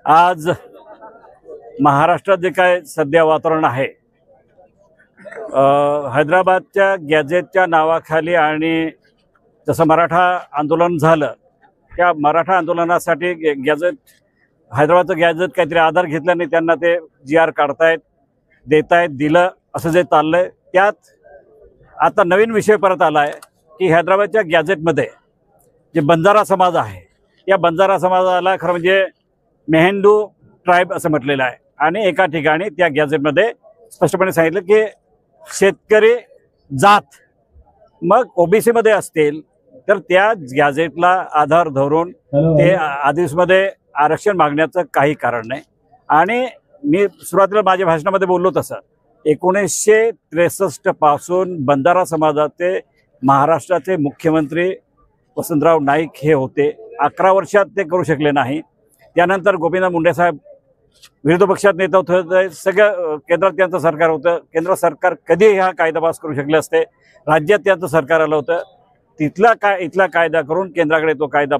आज महाराष्ट्रात जे काय सध्या वातावरण आहे, हैदराबादच्या गॅजेटच्या नावाखाली आणि जसं मराठा आंदोलन झालं, त्या मराठा आंदोलनासाठी गॅजेट हैदराबादचं गॅजेट काहीतरी आधार घेतल्याने त्यांना ते GR काढतायत, देतायत, दिलं असं जे चाललंय, त्यात आता नवीन विषय परत आला आहे की हैदराबादच्या गॅजेटमध्ये जे बंजारा समाज आहे, या बंजारा समाजाला खरं म्हणजे मेहेंदू ट्राईब असं म्हटलेलं आहे आणि एका ठिकाणी त्या गॅजेटमध्ये स्पष्टपणे सांगितलं की शेतकरी जात मग OBC मध्ये असतील तर त्या गॅजेटला आधार धरून ते आदिवासीमध्ये आरक्षण मागण्याचं काही कारण नाही। आणि मी सुरुवातीला माझ्या भाषणामध्ये बोललो तसं 1963 पासून बंजारा समाजाचे महाराष्ट्राचे मुख्यमंत्री वसंतराव नाईक हे होते। 11 वर्षात ते करू शकले नाही। त्यानंतर गोपीनाथ मुंडे साहेब विरोधी पक्षात नेता होते, सगळं केंद्रात त्यांचं सरकार होतं। केंद्र सरकार कधीही हा कायदा पास करू शकले असते। राज्यात त्यांचं सरकार आलं होतं, इथला कायदा करून केंद्राकडे तो कायदा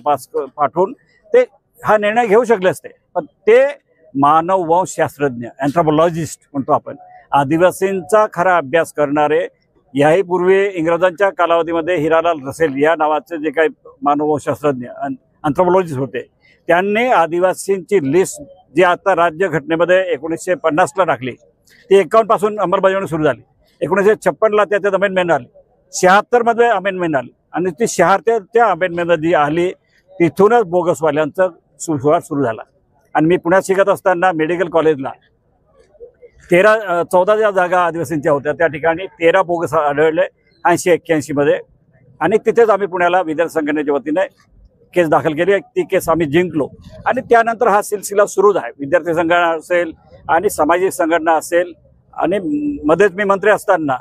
पाठवून ते हा निर्णय घेऊ शकले असते। पण ते मानववंशशास्त्रज्ञ अँथ्रोपॉलॉजिस्ट म्हणतो आपण, आदिवासींचा खरा अभ्यास करणारे, याही पूर्वी इंग्रजांच्या कालावधीमध्ये हिरालाल रसेल या नावाचे जे काही मानववंशशास्त्रज्ञ अँथ्रोपॉलॉजिस्ट होते, त्यांनी आदिवासींची लिस्ट जी आता राज्यघटनेमध्ये 1950ला टाकली, ती 51 पासून अंमलबजावणी सुरू झाली। 1956ला त्याच्यात अमेंडमेंट आली, 76 मध्ये अमेंडमेंट आली आणि ती 76च्या अमेंडमेंट जी आली तिथूनच बोगसवाल्यांचा सुरुवात सुरू झाला। आणि मी पुण्यात शिकत असताना मेडिकल कॉलेजला 14 ज्या जागा आदिवासींच्या होत्या त्या ठिकाणी 13 बोगस आढळले 80-81 मध्ये। आणि तिथेच आम्ही पुण्याला विद्यार्थी संघटनेच्या वतीने केस दाखल केली, ती केस आम्ही जिंकलो। आणि त्यानंतर हा सिलसिला सुरूच आहे, विद्यार्थी संघटना असेल आणि सामाजिक संघटना असेल। आणि मध्येच मी मंत्री असताना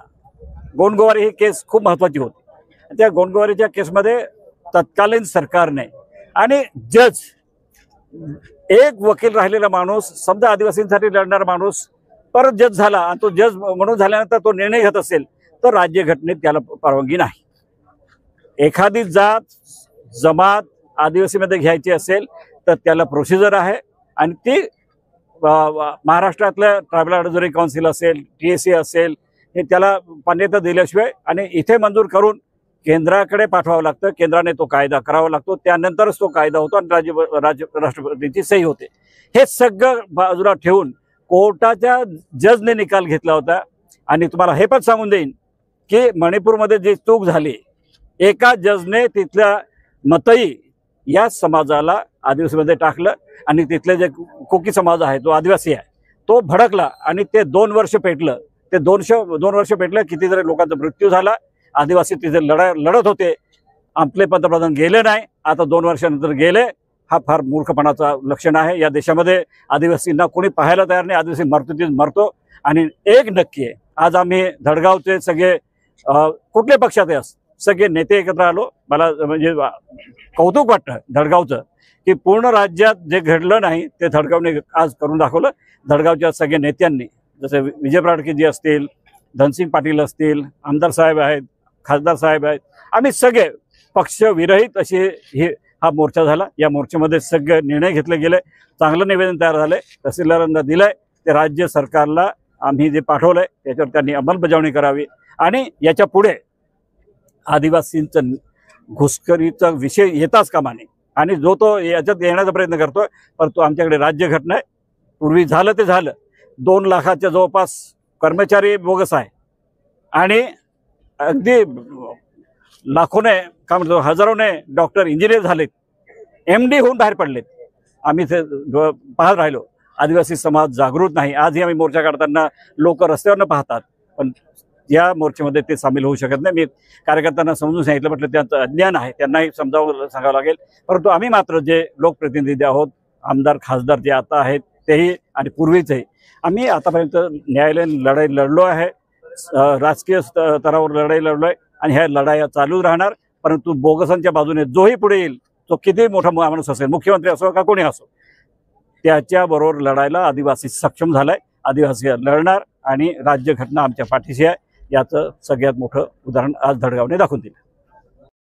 गोंडगोवारी ही केस खूप महत्त्वाची होती। त्या गोंडगोवारीच्या केसमध्ये तत्कालीन सरकारने आणि जज, एक वकील राहिलेला माणूस, समजा आदिवासींसाठी लढणारा माणूस परत जज झाला आणि तो जज म्हणून झाल्यानंतर तो निर्णय घेत असेल तर राज्यघटनेत त्याला परवानगी नाही। एखादी जात जमात आदिवासीमध्ये घ्यायची असेल तर त्याला प्रोसिजर आहे आणि ती महाराष्ट्रातल्या ट्रायबल ॲडव्हायझरी काउन्सिल असेल, TSA असेल, हे त्याला मान्यता दिल्याशिवाय आणि इथे मंजूर करून केंद्राकडे पाठवावं लागतं। केंद्राने तो कायदा करावा लागतो, त्यानंतरच तो कायदा होतो आणि राष्ट्रपतींची सही होते। हे सगळं बाजूला ठेवून कोर्टाच्या जजने निकाल घेतला होता। आणि तुम्हाला हे पण सांगून देईन की मणिपूरमध्ये जी चूक झाली, एका जजने तिथल्या मतई या समाजाला आदिवासीमध्ये टाकलं आणि तिथले जे कोकी समाज आहे, जो आदिवासी आहे, तो भडकला आणि ते 2 वर्ष पेटलं। ते 2 वर्ष पेटलं, कितीतरी लोकांचा मृत्यू झाला। आदिवासी तिथे लढत होते, आपले पंतप्रधान गेले नाही, आता 2 वर्षानंतर गेले। हा फार मूर्खपणाचा लक्षण आहे। या देशामध्ये आदिवासींना कोणी पाहायला तयार नाही, आदिवासी मरतो ते मरतो। आणि एक नक्की आहे, आज आम्ही धडगावचे सगळे कुठल्या पक्षात आहे सगळे नेते एकत्र आलो। मला म्हणजे कौतुक वाटतं धडगावचं की पूर्ण राज्यात जे घडलं नाही ते धडगावने आज करून दाखवलं। धडगावच्या सगळ्या नेत्यांनी, जसे विजय प्राडकेजी असतील, धनसिंग पाटील असतील, आमदार साहेब आहेत, खासदार साहेब आहेत, आम्ही सगळे पक्षविरहित असे हा मोर्चा झाला। या मोर्चामध्ये सगळे निर्णय घेतले गेले, चांगलं निवेदन तयार झालंय, तहसीलदारांना दिलंय, ते राज्य सरकारला आम्ही जे पाठवलंय त्याच्यावर त्यांनी अंमलबजावणी करावी। आणि याच्या पुढे आदिवासींचं घुसखोरीचा विषय येताच कामा नये आणि जो तो याच्यात येण्याचा प्रयत्न करतोय, परंतु आमच्याकडे राज्यघटना आहे। पूर्वी झालं ते झालं, 2 लाखाच्या जवळपास कर्मचारी बोगस आहे आणि अगदी लाखोने काय म्हणतो हजारोने डॉक्टर इंजिनियर झालेत, MD होऊन बाहेर पडलेत। आम्ही ते पाहत राहिलो। आदिवासी समाज जागृत नाही। आजही आम्ही मोर्चा काढताना लोक रस्त्यावरनं पाहतात, पण या मोर्चामध्ये ते सामील होऊ शकत नाही। मी कार्यकर्त्यांना समजून सांगितलं, म्हटलं त्यांचं अज्ञान आहे, त्यांनाही सांगावं लागेल। परंतु आम्ही मात्र जे लोकप्रतिनिधी आहोत, आमदार खासदार जे आता आहेत तेही आणि पूर्वीचेही, आम्ही आतापर्यंत न्यायालयीन लढाई लढलो आहे, राजकीय स्तरावर लढाई लढलो आहे आणि ह्या लढाया चालू राहणार। परंतु बोगसांच्या बाजूने जोही पुढे येईल, तो किती मोठा माणूस असेल, मुख्यमंत्री असो का कोणी असो, त्याच्याबरोबर लढायला आदिवासी सक्षम झालाय। आदिवासी लढणार आणि राज्यघटना आमच्या पाठीशी आहे, याचं सगळ्यात मोठं उदाहरण आज धडगावने दाखवून दिलं।